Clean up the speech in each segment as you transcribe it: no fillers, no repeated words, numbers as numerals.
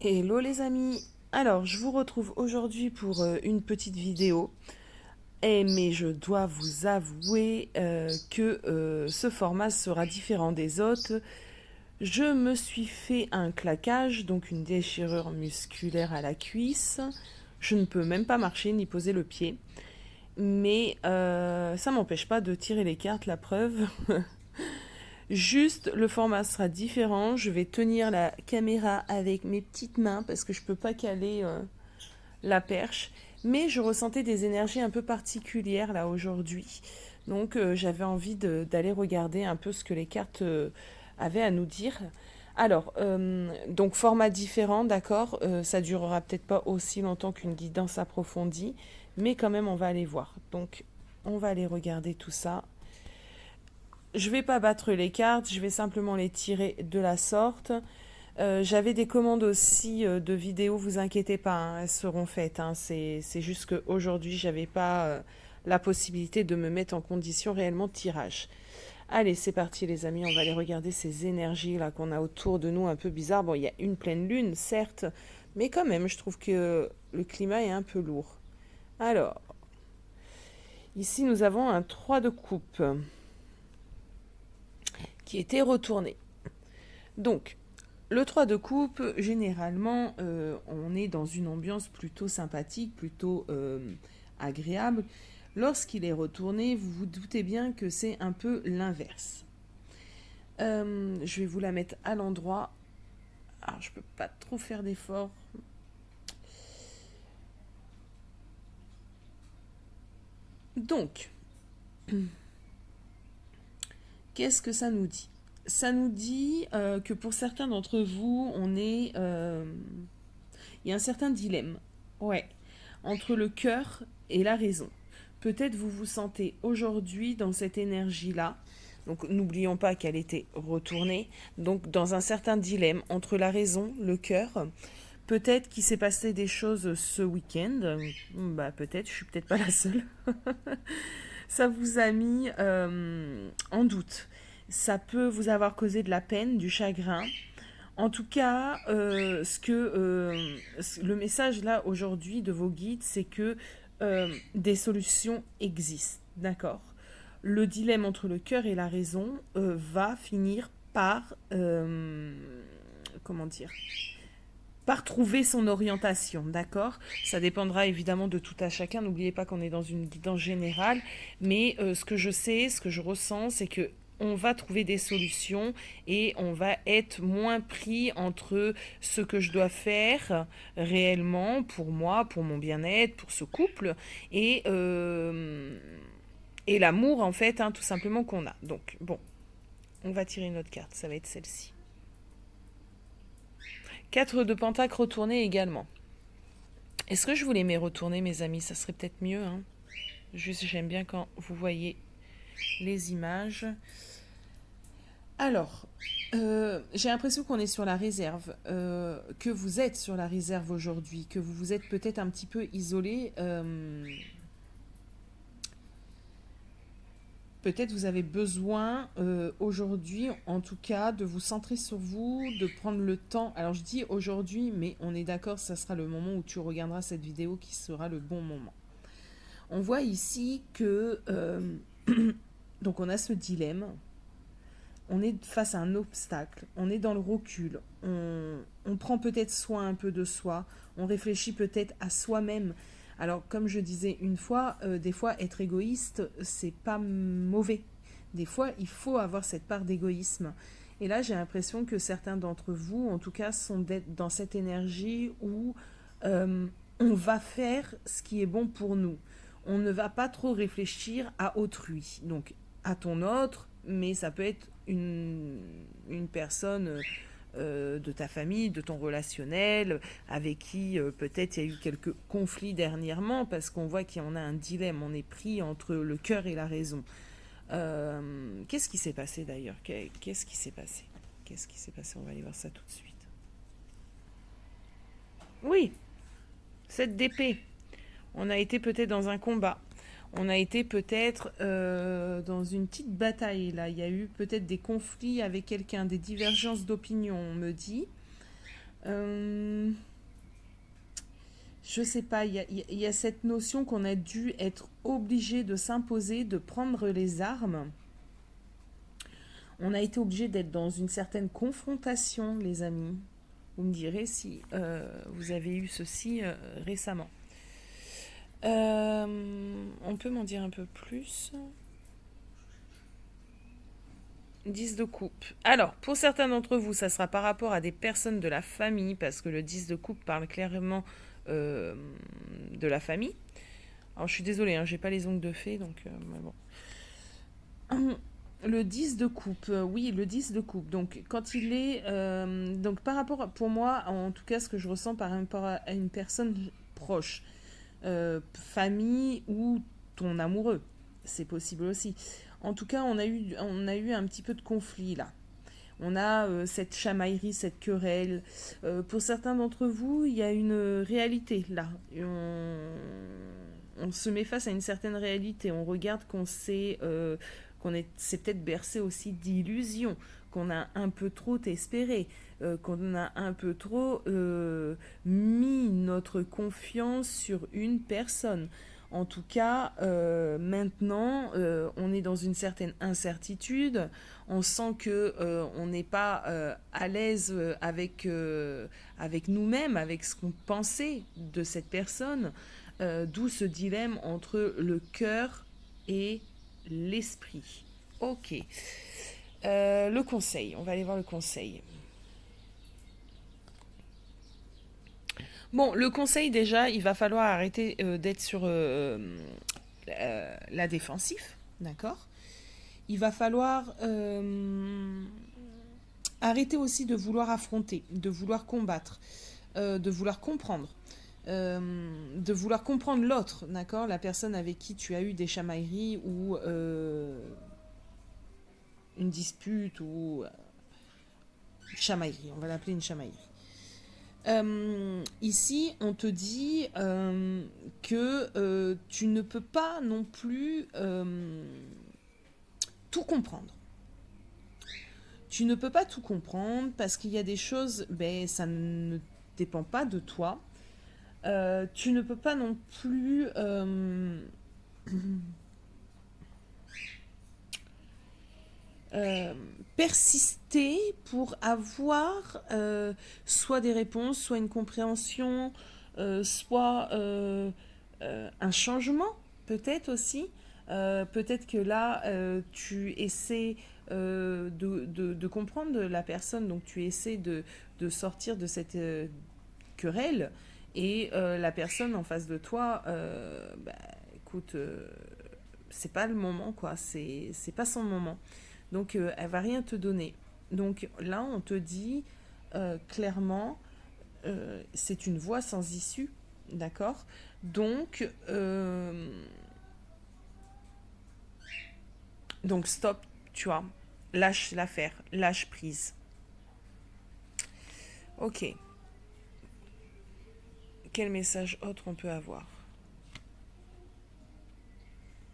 Hello les amis, alors je vous retrouve aujourd'hui pour une petite vidéo. Mais je dois vous avouer que ce format sera différent des autres. Je me suis fait un claquage, donc une déchirure musculaire à la cuisse. Je ne peux même pas marcher ni poser le pied. Mais ça m'empêche pas de tirer les cartes, la preuve. Juste, le format sera différent. Je vais tenir la caméra avec mes petites mains parce que je peux pas caler la perche. Mais je ressentais des énergies un peu particulières là aujourd'hui. Donc j'avais envie d'aller regarder un peu ce que les cartes avaient à nous dire. Alors, donc format différent, d'accord. Ça durera peut-être pas aussi longtemps qu'une guidance approfondie, mais quand même on va aller voir. Donc on va aller regarder tout ça. Je vais pas battre les cartes, je vais simplement les tirer de la sorte. J'avais des commandes aussi de vidéos, vous inquiétez pas, hein, elles seront faites. Hein. C'est juste qu'aujourd'hui, j'avais pas la possibilité de me mettre en condition réellement de tirage. Allez, c'est parti les amis, on va aller regarder ces énergies là qu'on a autour de nous un peu bizarres. Bon, il y a une pleine lune, certes, mais quand même, je trouve que le climat est un peu lourd. Alors, ici nous avons un 3 de coupe qui était retourné. Donc, le 3 de coupe, généralement, on est dans une ambiance plutôt sympathique, plutôt agréable. Lorsqu'il est retourné, vous vous doutez bien que c'est un peu l'inverse. Je vais vous la mettre à l'endroit. Alors, je ne peux pas trop faire d'efforts. Donc, qu'est-ce que ça nous dit? Ça nous dit que pour certains d'entre vous, il y a un certain dilemme. Ouais, entre le cœur et la raison. Peut-être vous vous sentez aujourd'hui dans cette énergie-là. Donc n'oublions pas qu'elle était retournée. Donc dans un certain dilemme entre la raison, le cœur. Peut-être qu'il s'est passé des choses ce week-end. Bah peut-être, je suis peut-être pas la seule. Ça vous a mis en doute. Ça peut vous avoir causé de la peine, du chagrin. En tout cas, le message là aujourd'hui de vos guides, c'est que des solutions existent, d'accord. Le dilemme entre le cœur et la raison va finir par comment dire, par trouver son orientation, d'accord. Ça dépendra évidemment de tout à chacun. N'oubliez pas qu'on est dans une guidance générale, mais ce que je sais, ce que je ressens, c'est que on va trouver des solutions et on va être moins pris entre ce que je dois faire réellement pour moi, pour mon bien-être, pour ce couple et l'amour en fait, hein, tout simplement qu'on a. Donc bon, on va tirer une autre carte, ça va être celle-ci. 4 de pentacle retourné également. Est-ce que je vous les mets retourner, mes amis? Ça serait peut-être mieux. Hein. Juste, j'aime bien quand vous voyez les images. Alors, j'ai l'impression qu'on est sur la réserve, que vous êtes sur la réserve aujourd'hui, que vous vous êtes peut-être un petit peu isolé. Peut-être vous avez besoin aujourd'hui, en tout cas, de vous centrer sur vous, de prendre le temps. Alors je dis aujourd'hui, mais on est d'accord, ça sera le moment où tu regarderas cette vidéo qui sera le bon moment. On voit ici que donc on a ce dilemme, on est face à un obstacle, on est dans le recul, on prend peut-être soin un peu de soi, on réfléchit peut-être à soi-même. Alors comme je disais une fois, des fois être égoïste, c'est pas mauvais. Des fois, il faut avoir cette part d'égoïsme. Et là, j'ai l'impression que certains d'entre vous, en tout cas, sont dans cette énergie où on va faire ce qui est bon pour nous. On ne va pas trop réfléchir à autrui. Donc, à ton autre, mais ça peut être une personne de ta famille, de ton relationnel, avec qui peut-être il y a eu quelques conflits dernièrement, parce qu'on voit qu'il y en a un dilemme, on est pris entre le cœur et la raison. Qu'est-ce qui s'est passé d'ailleurs? Qu'est-ce qui s'est passé? Qu'est-ce qui s'est passé? On va aller voir ça tout de suite. Oui, cette d'épée. On a été peut-être dans un combat. On a été peut-être dans une petite bataille là. Il y a eu peut-être des conflits avec quelqu'un, des divergences d'opinion, on me dit. Euh, je sais pas, il y a cette notion qu'on a dû être obligé de s'imposer, de prendre les armes. On a été obligé d'être dans une certaine confrontation, les amis. Vous me direz si vous avez eu ceci récemment. On peut m'en dire un peu plus? 10 de coupe. Alors, pour certains d'entre vous, ça sera par rapport à des personnes de la famille, parce que le 10 de coupe parle clairement euh, de la famille. Alors, je suis désolée, hein, j'ai pas les ongles de fée, donc mais bon. Le 10 de coupe, oui, le 10 de coupe. Donc, quand il est. Donc, par rapport, pour moi, en tout cas, ce que je ressens par rapport à une personne proche, famille ou ton amoureux, c'est possible aussi. En tout cas, on a eu un petit peu de conflit là. On a cette chamaillerie, cette querelle. Pour certains d'entre vous, il y a une réalité là. On se met face à une certaine réalité. On regarde s'est peut-être bercé aussi d'illusions, qu'on a un peu trop espéré, qu'on a un peu trop mis notre confiance sur une personne. En tout cas, maintenant, on est dans une certaine incertitude. On sent que on n'est pas à l'aise avec nous-mêmes, avec ce qu'on pensait de cette personne. D'où ce dilemme entre le cœur et l'esprit. Ok. Le conseil. On va aller voir le conseil. Bon, le conseil déjà, il va falloir arrêter d'être sur la défensive, d'accord. Il va falloir arrêter aussi de vouloir affronter, de vouloir combattre, de vouloir comprendre, de vouloir comprendre l'autre, d'accord, la personne avec qui tu as eu des chamailleries ou une dispute ou chamaillerie, on va l'appeler une chamaillerie. Ici, on te dit que tu ne peux pas non plus tout comprendre. Tu ne peux pas tout comprendre parce qu'il y a des choses, ben, ça ne dépend pas de toi. Tu ne peux pas non plus euh, persister pour avoir soit des réponses, soit une compréhension, soit un changement, peut-être aussi. Peut-être que là, tu essaies de comprendre la personne, donc tu essaies de sortir de cette querelle, et la personne en face de toi, bah, écoute, c'est pas le moment, quoi, c'est pas son moment. Donc, elle va rien te donner. Donc là, on te dit clairement, c'est une voie sans issue, d'accord. Donc stop, tu vois, lâche l'affaire, lâche prise. Ok, quel message autre on peut avoir?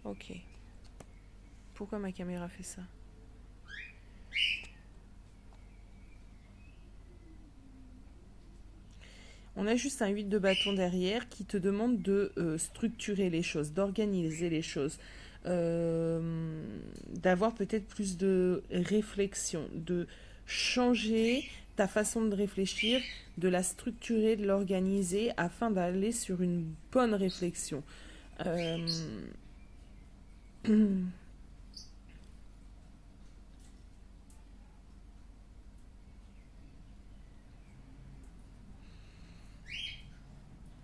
Ok, pourquoi ma caméra fait ça? On a juste un 8 de bâton derrière qui te demande de structurer les choses, d'organiser les choses, d'avoir peut-être plus de réflexion, de changer ta façon de réfléchir, de la structurer, de l'organiser afin d'aller sur une bonne réflexion. Euh,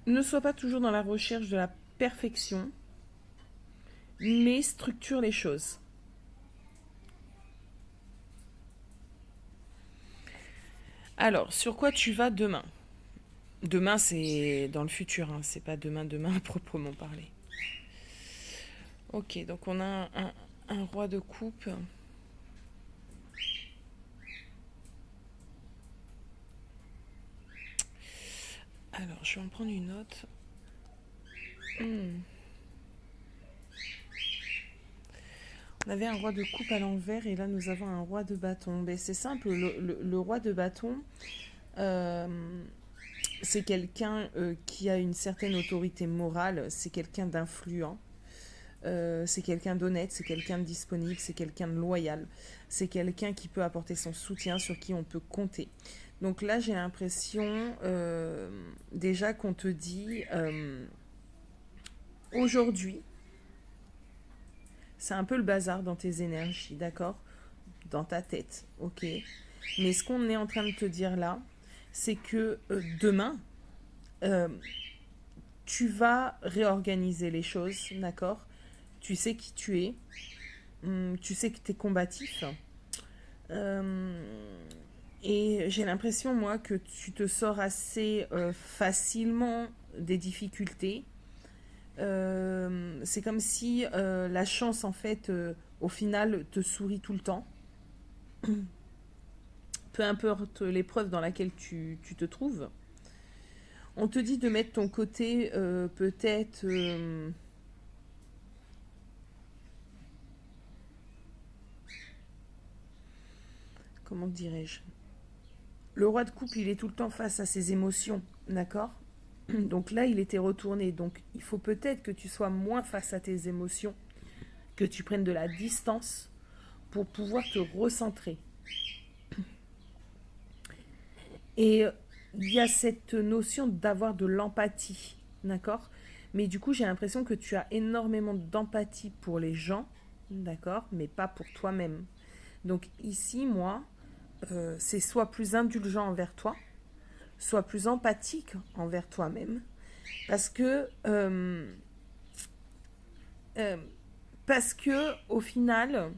ne sois pas toujours dans la recherche de la perfection, mais structure les choses. Alors, sur quoi tu vas demain? Demain, c'est dans le futur, hein, c'est pas demain, demain à proprement parler. Ok, donc on a un roi de coupe. Alors, je vais en prendre une autre. Hmm. On avait un roi de coupe à l'envers et là nous avons un roi de bâton. Ben, c'est simple, le roi de bâton, Euh, c'est quelqu'un qui a une certaine autorité morale, c'est quelqu'un d'influent, c'est quelqu'un d'honnête, c'est quelqu'un de disponible, c'est quelqu'un de loyal, c'est quelqu'un qui peut apporter son soutien, sur qui on peut compter. Donc là, j'ai l'impression déjà qu'on te dit aujourd'hui, c'est un peu le bazar dans tes énergies, d'accord? Dans ta tête, ok? Mais ce qu'on est en train de te dire là, c'est que demain, euh, tu vas réorganiser les choses, d'accord? Tu sais qui tu es, tu sais que tu es combatif. Euh, et j'ai l'impression, moi, que tu te sors assez facilement des difficultés. C'est comme si la chance, en fait, au final, te sourit tout le temps. Peu importe l'épreuve dans laquelle tu te trouves. On te dit de mettre ton côté peut-être... comment dirais-je? Le roi de coupe, il est tout le temps face à ses émotions, d'accord? Donc là, il était retourné. Donc il faut peut-être que tu sois moins face à tes émotions, que tu prennes de la distance pour pouvoir te recentrer. Et il y a cette notion d'avoir de l'empathie, d'accord? Mais du coup, j'ai l'impression que tu as énormément d'empathie pour les gens, d'accord? Mais pas pour toi-même. Donc ici, moi, c'est soit plus indulgent envers toi, soit plus empathique envers toi-même. Parce que, euh, parce que au final,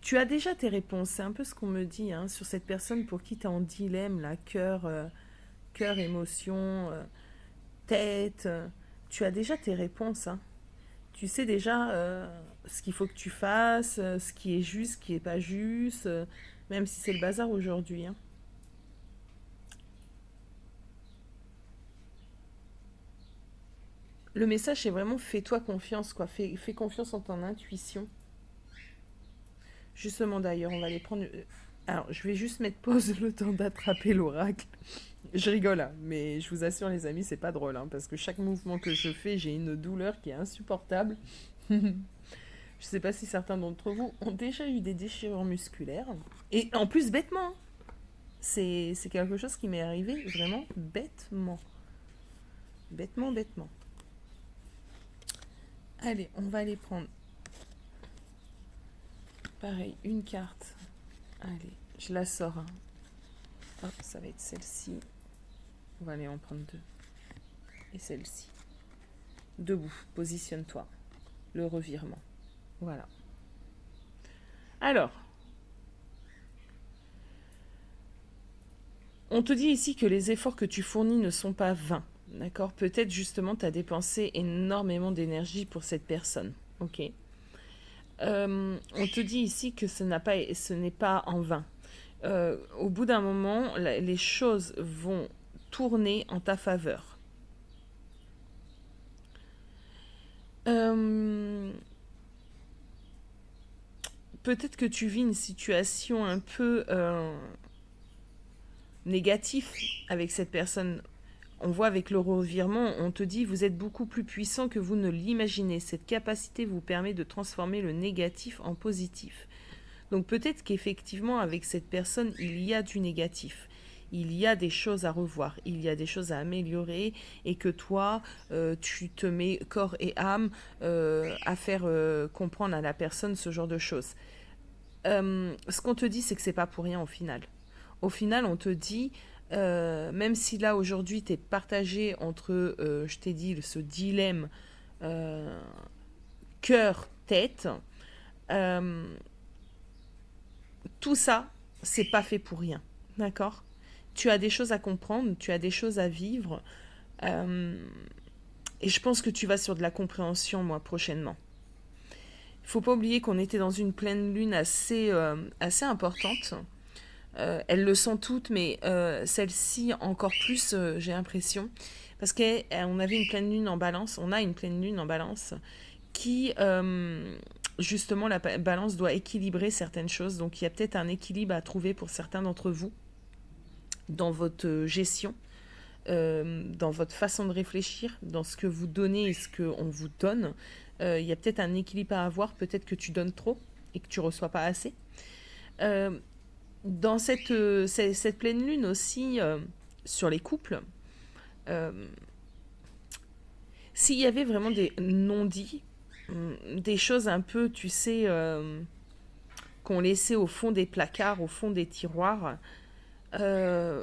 tu as déjà tes réponses. C'est un peu ce qu'on me dit hein, sur cette personne pour qui tu es en dilemme, là, cœur, cœur, émotion, tête. Tu as déjà tes réponses. Hein. Tu sais déjà ce qu'il faut que tu fasses, ce qui est juste, ce qui n'est pas juste, même si c'est le bazar aujourd'hui. Hein. Le message, c'est vraiment fais-toi confiance, quoi. Fais confiance en ton intuition. Justement, d'ailleurs, on va les prendre. Alors, je vais juste mettre pause le temps d'attraper l'oracle. Je rigole, hein, mais je vous assure, les amis, c'est pas drôle, hein, parce que chaque mouvement que je fais, j'ai une douleur qui est insupportable. Je sais pas si certains d'entre vous ont déjà eu des déchirures musculaires. Et en plus, bêtement, hein. C'est quelque chose qui m'est arrivé vraiment bêtement. Bêtement, bêtement. Allez, on va aller prendre, pareil, une carte. Allez, je la sors. Hein. Hop, ça va être celle-ci. On va aller en prendre deux. Et celle-ci. Debout, positionne-toi. Le revirement. Voilà. Alors, on te dit ici que les efforts que tu fournis ne sont pas vains. D'accord? Peut-être justement tu as dépensé énormément d'énergie pour cette personne. Ok? On te dit ici que ce n'est pas en vain. Au bout d'un moment, les choses vont tourner en ta faveur. Euh, Peut-être que tu vis une situation un peu négative avec cette personne. On voit avec le revirement, on te dit vous êtes beaucoup plus puissant que vous ne l'imaginez. Cette capacité vous permet de transformer le négatif en positif. Donc peut-être qu'effectivement avec cette personne, il y a du négatif. Il y a des choses à revoir, il y a des choses à améliorer et que toi, tu te mets corps et âme à faire comprendre à la personne ce genre de choses. Ce qu'on te dit, c'est que c'est pas pour rien au final. Au final, on te dit, même si là aujourd'hui tu es partagé entre, je t'ai dit, ce dilemme euh, cœur-tête, euh, tout ça, c'est pas fait pour rien. D'accord? Tu as des choses à comprendre, tu as des choses à vivre. euh, et je pense que tu vas sur de la compréhension, moi, prochainement. Il faut pas oublier qu'on était dans une pleine lune assez importante. Elles le sont toutes, mais celle-ci encore plus, j'ai l'impression. Parce qu'on avait une pleine lune en balance, on a une pleine lune en balance qui, justement, la balance doit équilibrer certaines choses. Donc il y a peut-être un équilibre à trouver pour certains d'entre vous. dans votre gestion, dans votre façon de réfléchir, dans ce que vous donnez et ce qu'on vous donne. Il y a peut-être un équilibre à avoir, peut-être que tu donnes trop et que tu reçois pas assez. Euh, dans cette pleine lune aussi, sur les couples, euh, s'il y avait vraiment des non-dits, des choses un peu, tu sais, qu'on laissait au fond des placards, au fond des tiroirs, euh,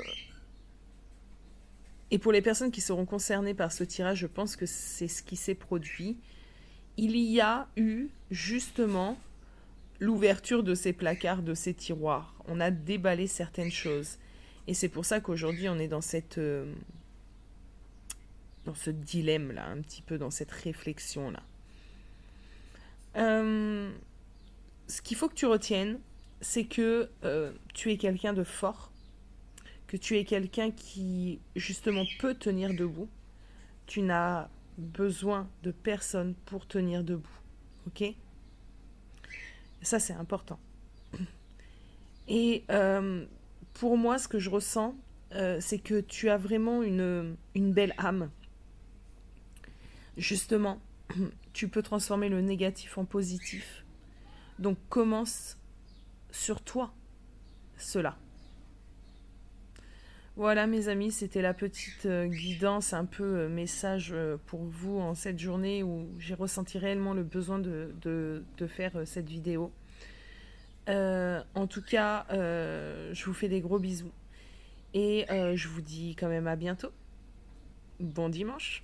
et pour les personnes qui seront concernées par ce tirage, je pense que c'est ce qui s'est produit. Il y a eu justement l'ouverture de ces placards, de ces tiroirs. On a déballé certaines choses. Et c'est pour ça qu'aujourd'hui, on est dans ce dilemme-là, un petit peu dans cette réflexion-là. Euh, Ce qu'il faut que tu retiennes, c'est que tu es quelqu'un de fort, que tu es quelqu'un qui, justement, peut tenir debout. Tu n'as besoin de personne pour tenir debout. Ok? Ça, c'est important. Et pour moi, ce que je ressens, c'est que tu as vraiment une belle âme. Justement, tu peux transformer le négatif en positif. Donc commence sur toi cela. Voilà mes amis, c'était la petite guidance, un peu message pour vous en cette journée où j'ai ressenti réellement le besoin de faire cette vidéo. En tout cas, je vous fais des gros bisous et je vous dis quand même à bientôt. Bon dimanche.